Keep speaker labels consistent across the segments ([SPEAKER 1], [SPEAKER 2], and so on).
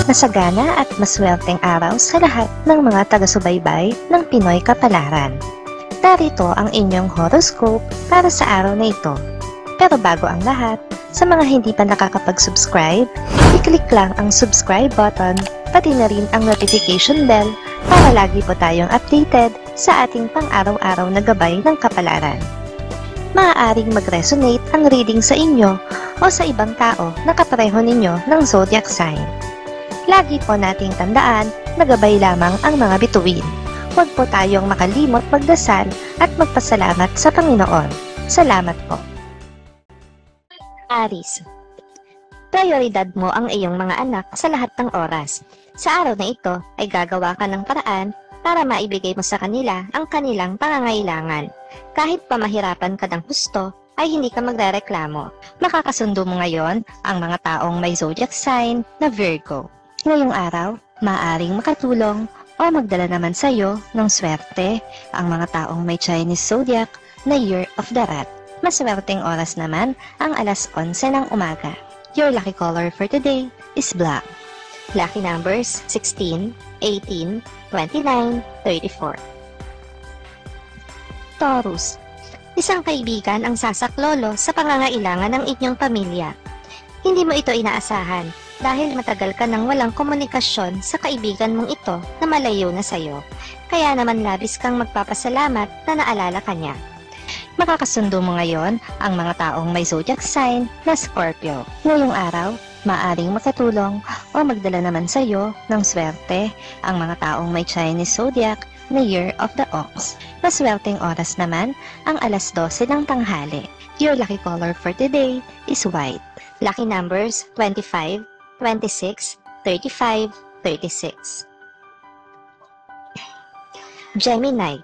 [SPEAKER 1] Masagana at maswerteng araw sa lahat ng mga taga-subaybay ng Pinoy Kapalaran. Narito ang inyong horoscope para sa araw na ito. Pero bago ang lahat, sa mga hindi pa nakakapag-subscribe, i-click lang ang subscribe button, pati na rin ang notification bell para lagi po tayong updated sa ating pang-araw-araw na gabay ng kapalaran. Maaaring mag-resonate ang reading sa inyo o sa ibang tao na kapareho ninyo ng zodiac sign. Lagi po nating tandaan na gabay lamang ang mga bituin. Huwag po tayong makalimot magdasal at magpasalamat sa Panginoon. Salamat po. Aries, prioridad mo ang iyong mga anak sa lahat ng oras. Sa araw na ito ay gagawa ka ng paraan para maibigay mo sa kanila ang kanilang pangangailangan. Kahit pa mahirapan ka ng husto, ay hindi ka magrereklamo. Makakasundo mo ngayon ang mga taong may zodiac sign na Virgo. Ngayong araw, maaaring makatulong o magdala naman sa iyo ng swerte ang mga taong may Chinese zodiac na Year of the Rat. Maswerteng oras naman ang alas 11 ng umaga. Your lucky color for today is black. Lucky numbers 16, 18, 29, 34. Taurus, isang kaibigan ang sasaklolo sa pangangailangan ng inyong pamilya. Hindi mo ito inaasahan dahil matagal ka nang walang komunikasyon sa kaibigan mong ito na malayo na sayo. Kaya naman labis kang magpapasalamat na naalala ka niya. Makakasundo mo ngayon ang mga taong may zodiac sign na Scorpio. Ngayong araw, maaring makatulong o magdala naman sa iyo ng swerte ang mga taong may Chinese zodiac na Year of the Ox. Maswerteng oras naman ang alas 12 ng tanghali. Your lucky color for today is white. Lucky numbers 25, 26, 35, 36. Gemini,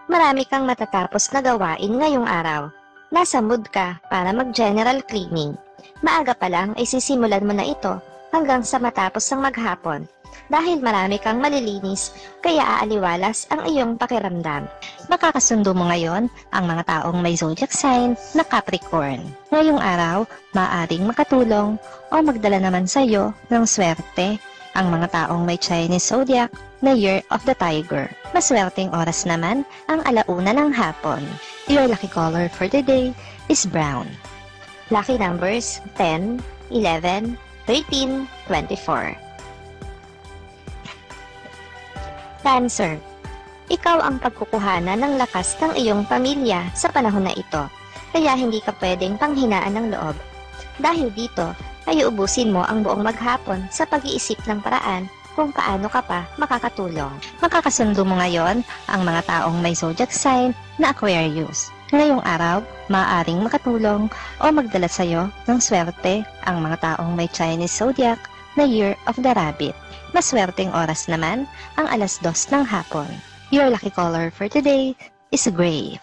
[SPEAKER 1] marami kang matatapos na gawain ngayong araw. Nasa mood ka para mag-general cleaning. Maaga pa lang ay sisimulan mo na ito hanggang sa matapos ng maghapon. Dahil marami kang malilinis, kaya aaliwalas ang iyong pakiramdam. Makakasundo mo ngayon ang mga taong may zodiac sign na Capricorn. Ngayong araw, maaaring makatulong o magdala naman sa iyo ng swerte ang mga taong may Chinese zodiac na Year of the Tiger. Maswerteng oras naman ang alauna ng hapon. Your lucky color for today is brown. Lucky numbers 10, 11, 13, 24. Cancer, ikaw ang pagkukuhanan ng lakas ng iyong pamilya sa panahon na ito, kaya hindi ka pwedeng panghinaan ng loob. Dahil dito, ay uubusin mo ang buong maghapon sa pag-iisip ng paraan kung paano ka pa makakatulong. Makakasundo mo ngayon ang mga taong may zodiac sign na Aquarius. Ngayong araw, maaaring makatulong o magdala sa iyo ng swerte ang mga taong may Chinese zodiac na Year of the Rabbit. Maswerteng oras naman ang alas 2 ng hapon. Your lucky color for today is gray.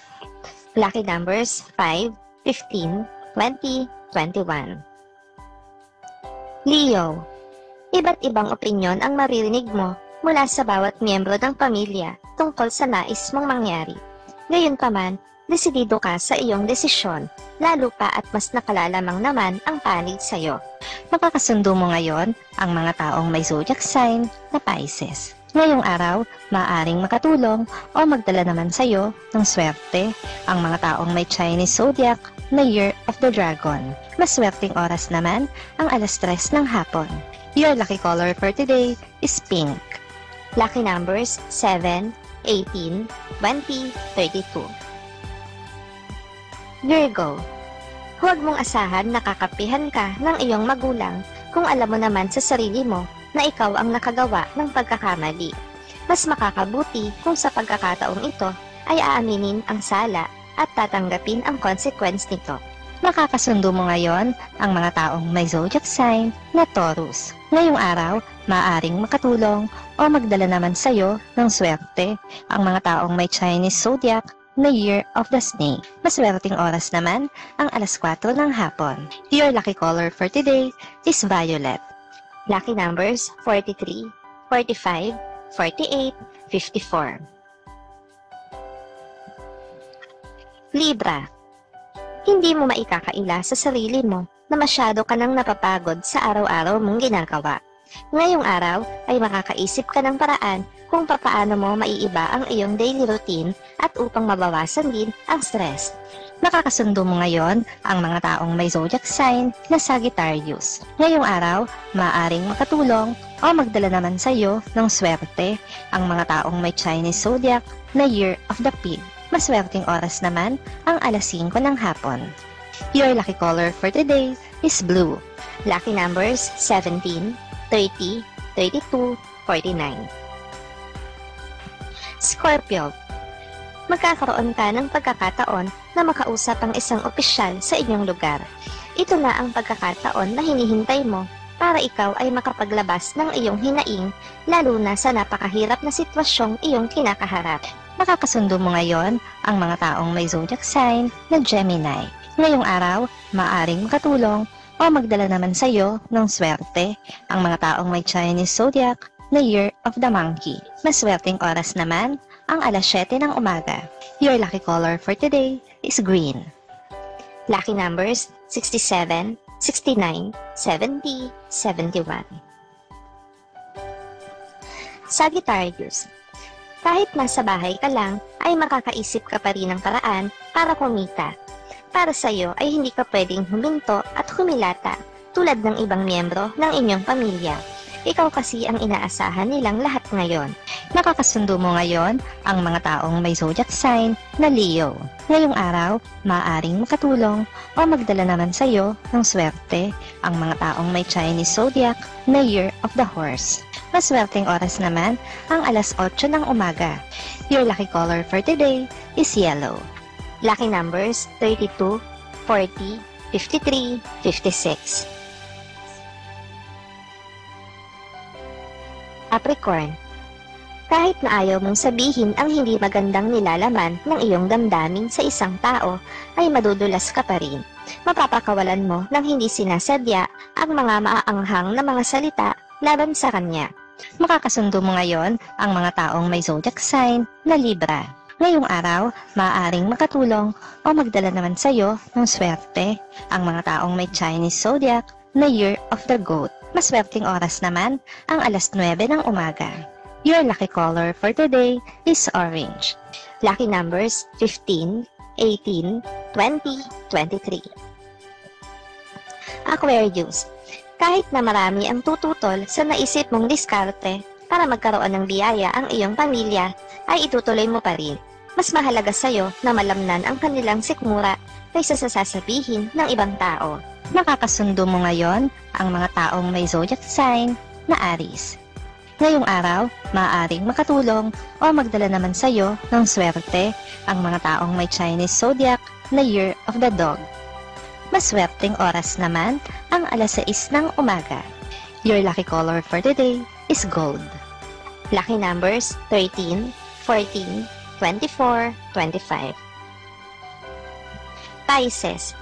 [SPEAKER 1] Lucky numbers 5, 15, 20, 21. Leo, iba't ibang opinyon ang maririnig mo mula sa bawat miyembro ng pamilya tungkol sa nais mong mangyari. Gayunpaman, desidido ka sa iyong desisyon, lalo pa at mas nakalalamang naman ang panig sa iyo. Makakasundo mo ngayon ang mga taong may zodiac sign na Pisces. Ngayong araw, maaaring makatulong o magdala naman sa iyo ng swerte ang mga taong may Chinese zodiac na Year of the Dragon. Maswerteng oras naman ang alas 3 ng hapon. Your lucky color for today is pink. Lucky numbers 7, 18, 20, 32. Virgo, huwag mong asahan na kakapihan ka ng iyong magulang kung alam mo naman sa sarili mo na ikaw ang nakagawa ng pagkakamali. Mas makakabuti kung sa pagkakataong ito ay aaminin ang sala at tatanggapin ang consequence nito. Makakasundo mo ngayon ang mga taong may zodiac sign na Taurus. Ngayong araw, maaaring makatulong o magdala naman sa iyo ng swerte ang mga taong may Chinese zodiac na Year of the Snake. Maswerteng oras naman ang alas 4 ng hapon. Your lucky color for today is violet. Lucky numbers 43, 45, 48, 54. Libra, hindi mo maikakaila sa sarili mo na masyado ka nang napapagod sa araw-araw mong ginagawa. Ngayong araw ay makakaisip ka ng paraan kung papaano mo maiiba ang iyong daily routine at upang mabawasan din ang stress. Makakasundo mo ngayon ang mga taong may zodiac sign na Sagittarius. Ngayong araw, maaaring makatulong o magdala naman sa iyo ng swerte ang mga taong may Chinese zodiac na Year of the Pig. Maswerteng oras naman ang alas 5 ng hapon. Your lucky color for today is blue. Lucky numbers 17, 30, 32, 49. Scorpio, magkakaroon ka ng pagkakataon na makausap ang isang opisyal sa inyong lugar. Ito na ang pagkakataon na hinihintay mo para ikaw ay makapaglabas ng iyong hinaing, lalo na sa napakahirap na sitwasyong iyong kinakaharap. Makakasundo mo ngayon ang mga taong may zodiac sign na Gemini. Ngayong araw, maaaring makatulong o magdala naman sa iyo ng swerte ang mga taong may Chinese zodiac na Year of the Monkey. Maswerteng oras naman ang alas 7 ng umaga. Your lucky color for today is green. Lucky numbers 67, 69, 70, 71. Sagittarius, kahit nasa bahay ka lang, ay makakaisip ka pa rin ng paraan para kumita. Para sa iyo ay hindi ka pwedeng huminto at humilata tulad ng ibang miyembro ng inyong pamilya. Ikaw kasi ang inaasahan nilang lahat ngayon. Nakakasundo mo ngayon ang mga taong may zodiac sign na Leo. Ngayong araw, maaaring makatulong o magdala naman sa iyo ng swerte ang mga taong may Chinese zodiac na Year of the Horse. Maswerteng oras naman ang alas 8 ng umaga. Your lucky color for today is yellow. Lucky numbers 32, 40, 53, 56. Capricorn, kahit na ayaw mong sabihin ang hindi magandang nilalaman ng iyong damdamin sa isang tao, ay madudulas ka pa rin. Mapapakawalan mo ng hindi sinasadya ang mga maaanghang na mga salita laban sa kanya. Makakasundo mo ngayon ang mga taong may zodiac sign na Libra. Ngayong araw, maaaring makatulong o magdala naman sa iyo ng swerte ang mga taong may Chinese zodiac na Year of the Goat. Maswerteng oras naman ang alas 9 ng umaga. Your lucky color for today is orange. Lucky numbers 15, 18, 20, 23. Aquarius, kahit na marami ang tututol sa naisip mong diskarte para magkaroon ng biyaya ang iyong pamilya, ay itutuloy mo pa rin. Mas mahalaga sa'yo na malamnan ang kanilang sikmura kaysa sa sasabihin ng ibang tao. Nakakasundo mo ngayon ang mga taong may zodiac sign na Aries. Ngayong araw, maaaring makatulong o magdala naman sa iyo ng swerte ang mga taong may Chinese zodiac na Year of the Dog. Maswerteng oras naman ang alas 6 ng umaga. Your lucky color for today is gold. Lucky numbers 13, 14, 24, 25. Pisces,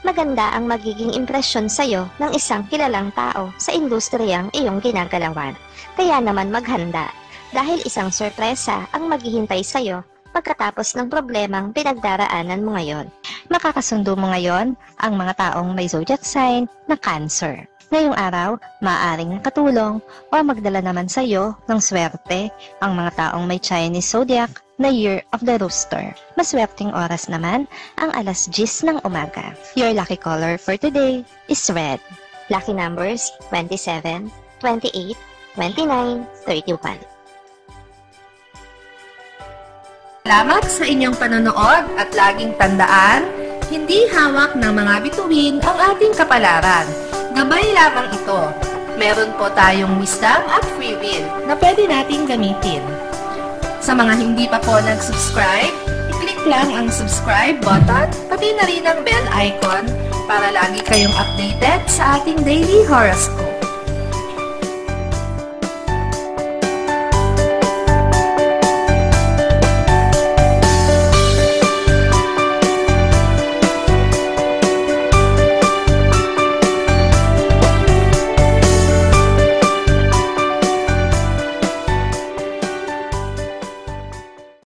[SPEAKER 1] maganda ang magiging impresyon sa'yo ng isang kilalang tao sa industriyang iyong ginagalawan. Kaya naman maghanda dahil isang sorpresa ang maghihintay sa'yo pagkatapos ng problemang pinagdaraanan mo ngayon. Makakasundo mo ngayon ang mga taong may zodiac sign na Cancer. Ngayong araw, maaaring katulong o magdala naman sa iyo ng swerte ang mga taong may Chinese zodiac na Year of the Rooster. Maswerteng oras naman ang alas 10 ng umaga. Your lucky color for today is red. Lucky numbers 27, 28, 29, 31.
[SPEAKER 2] Salamat sa inyong panonood at laging tandaan, hindi hawak ng mga bituin ang ating kapalaran. Gabay lamang ito. Meron po tayong wisdom at free will na pwede nating gamitin. Sa mga hindi pa po nag-subscribe, i-click lang ang subscribe button, pati na rin ang bell icon para lagi kayong updated sa ating daily horoscope.